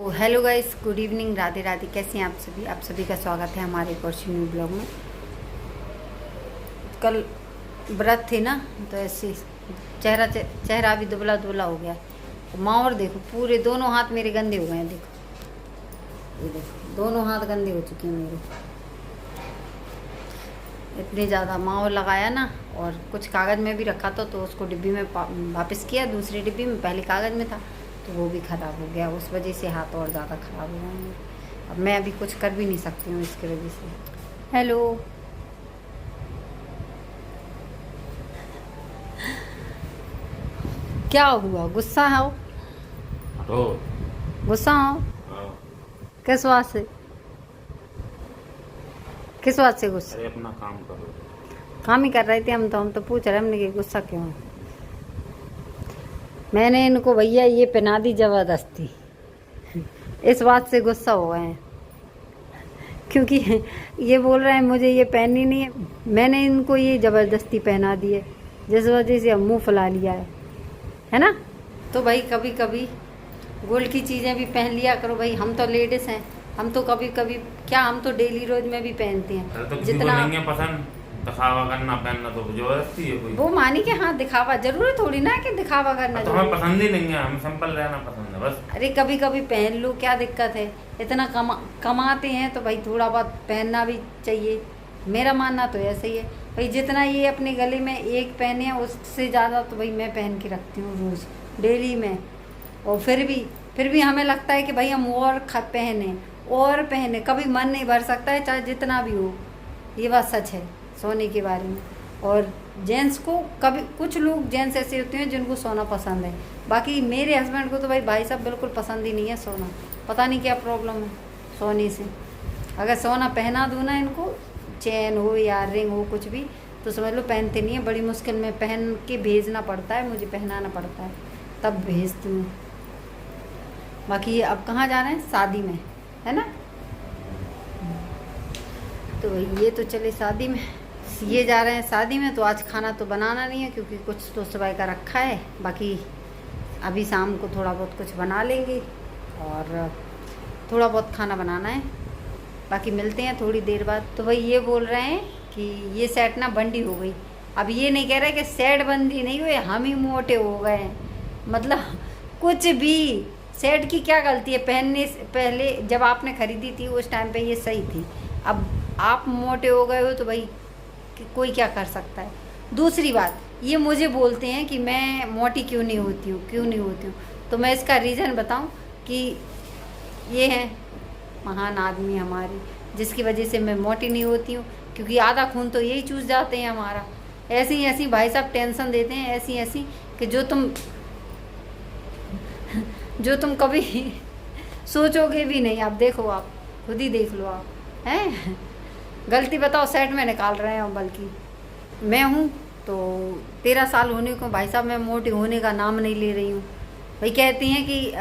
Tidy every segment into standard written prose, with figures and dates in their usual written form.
Hello guys, good evening, Radhe Radhe. कैसे हैं आप सभी का स्वागत है हमारे एक और न्यू ब्लॉग में। कल व्रत थी ना, तो ऐसे चेहरा भी दुबला दुबला हो गया। तो माँ और देखो, पूरे दोनों हाथ मेरे गंदे हो गए हैं। देखो, ये देखो, दोनों हाथ गंदे हो चुके हैं मेरे। इतनी ज़्यादा माँ लगाया ना, और कुछ कागज़ में भी रखा था, तो उसको डिब्बी में वापस किया, दूसरी डिब्बी में। पहले कागज़ में था तो वो भी ख़राब हो गया। उस वजह से हाथ और ज़्यादा ख़राब हो गए। अब मैं अभी कुछ कर भी नहीं सकती हूँ इसकी वजह से। हेलो, क्या हुआ? गुस्सा हो? गुस्सा हो? किस बात से? किस बात से गुस्सा? अरे अपना काम करो। काम ही कर रहे थे हम तो पूछ रहे हमने कि गुस्सा क्यों है। मैंने इनको भैया ये पहना दी ज़बरदस्ती, इस बात से गुस्सा हो गए हैं, क्योंकि ये बोल रहे हैं मुझे ये पहननी नहीं है। मैंने इनको ये ज़बरदस्ती पहना दी है, जिस वजह से अब मुँह फुला लिया है ना। तो भाई कभी कभी गोल्ड की चीज़ें भी पहन लिया करो भाई। हम तो लेडीज़ हैं, हम तो कभी कभी क्या, हम तो डेली रोज में भी पहनते हैं। तो जितना नहीं है पसंद दिखावा करना पहनना तो जबरदस्ती है कोई। वो मानी कि हाँ दिखावा, जरूरी थोड़ी ना कि दिखावा करना। तो हमें पसंद ही नहीं है, हमें सिंपल रहना पसंद है बस। अरे कभी कभी पहन लो, क्या दिक्कत है? इतना कमाते हैं तो भाई थोड़ा बहुत पहनना भी चाहिए। मेरा मानना तो ऐसे ही है भाई। जितना ये अपने गले में एक पहने हैं, उससे ज़्यादा तो भाई मैं पहन के रखती हूँ रोज़ डेली में। और फिर भी हमें लगता है कि भाई हम और पहने, कभी मन नहीं भर सकता है, चाहे जितना भी हो। ये बात सच है सोने के बारे में। और जेंट्स को कभी, कुछ लोग जेंट्स ऐसे होते हैं जिनको सोना पसंद है। बाकी मेरे हस्बैंड को तो भाई साहब बिल्कुल पसंद ही नहीं है सोना। पता नहीं क्या प्रॉब्लम है सोने से। अगर सोना पहना दूँ ना इनको, चैन हो या रिंग हो कुछ भी, तो समझ लो पहनते नहीं है। बड़ी मुश्किल में पहन के भेजना पड़ता है, मुझे पहनाना पड़ता है, तब भेजती हूँ। बाकी अब कहाँ जा रहे हैं? शादी में, है ना। तो ये तो चले शादी में, ये जा रहे हैं शादी में। तो आज खाना तो बनाना नहीं है, क्योंकि कुछ तो सुबह का रखा है। बाकी अभी शाम को थोड़ा बहुत कुछ बना लेंगे, और थोड़ा बहुत खाना बनाना है। बाकी मिलते हैं थोड़ी देर बाद। तो भाई ये बोल रहे हैं कि ये सेट ना बंदी हो गई। अब ये नहीं कह रहे कि सेट बंदी नहीं हुई, हम ही मोटे हो गए हैं। मतलब कुछ भी, सेट की क्या गलती है? पहनने से पहले जब आपने खरीदी थी उस टाइम पे ये सही थी। अब आप मोटे हो गए हो तो भाई कोई क्या कर सकता है। दूसरी बात, ये मुझे बोलते हैं कि मैं मोटी क्यों नहीं होती हूँ। तो मैं इसका रीज़न बताऊं कि ये है महान आदमी हमारे, जिसकी वजह से मैं मोटी नहीं होती हूँ। क्योंकि आधा खून तो यही चूस जाते हैं हमारा। ऐसी भाई साहब टेंशन देते हैं, ऐसी कि जो तुम कभी सोचोगे भी नहीं। आप देखो, आप खुद ही देख लो आप, हैं। गलती बताओ, सेट में निकाल रहे हैं। बल्कि मैं हूँ तो 13 साल होने को भाई साहब मैं मोटी होने का नाम नहीं ले रही हूँ। भाई कहती हैं कि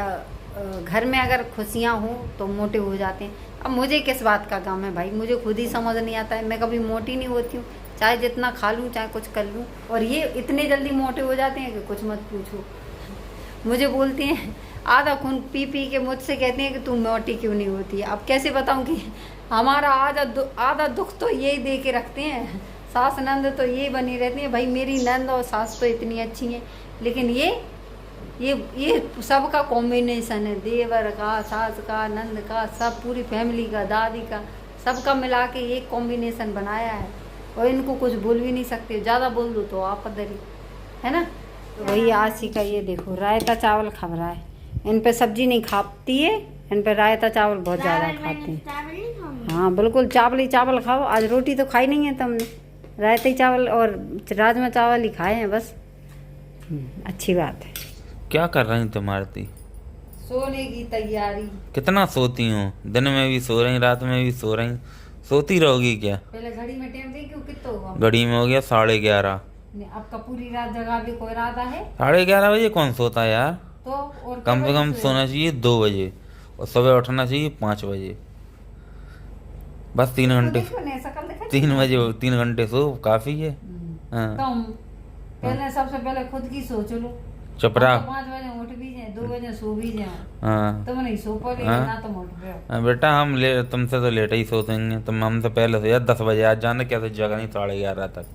घर में अगर खुशियाँ हों तो मोटे हो जाते हैं। अब मुझे किस बात का गम है भाई? मुझे खुद ही समझ नहीं आता है। मैं कभी मोटी नहीं होती हूँ, चाहे जितना खा लूँ, चाहे कुछ कर लूँ। और ये इतने जल्दी मोटे हो जाते हैं कि कुछ मत पूछो। मुझे बोलती हैं, आधा खून पी के मुझसे कहते हैं कि तू मोटी क्यों नहीं होती। अब कैसे बताऊं कि हमारा आधा दुख तो यही दे के रखते हैं। सास नंद तो ये बनी रहती है भाई। मेरी नंद और सास तो इतनी अच्छी हैं, लेकिन ये सबका कॉम्बिनेशन है। देवर का, सास का, नंद का, सब पूरी फैमिली का, दादी का, सबका मिला के एक कॉम्बिनेशन बनाया है। और इनको कुछ बोल भी नहीं सकते, ज़्यादा बोल दो तो आप दरी, है ना। तो वही आशी का ये देखो, रायता चावल खा रहा है। इन पे सब्जी नहीं खाती है, इन पे रायता चावल बहुत ज़्यादा खाते हैं। हाँ बिल्कुल, चावल ही चावल खाओ। आज रोटी तो खाई नहीं है तुमने, रायता ही चावल और राजमा चावल ही खाए हैं बस। अच्छी बात है। क्या कर रही तुम्हारी? सोने की तैयारी। कितना सोती हूँ? दिन में भी सो रही, रात में भी सो रही, सोती रहोगी क्या? पहले घड़ी में टाइम देखियो कितना हुआ। घड़ी में हो गया 11:30। आपका पूरी रात जगह भी कोई इरादा है? 11:30 बजे कौन सोता है यार? तो और कम से कम सोना चाहिए 2 बजे, और सुबह उठना चाहिए 5 बजे। बस 3 घंटे। 3 बजे 3 घंटे सो काफी है। हाँ। पहले सबसे पहले खुद की सोच लो चुप रहा। 5 बजे उठ भी जाए, 2 बजे सो भी जाए, हाँ तुम नहीं सो पा रही हाँ। ना, तुम उठ रहे हो। बेटा हम तुमसे तो लेट ही सोतेंगे, तुम हमसे पहले सो यार 10 बजे आज जाना, कैसे जगा नहीं 11:30 तक।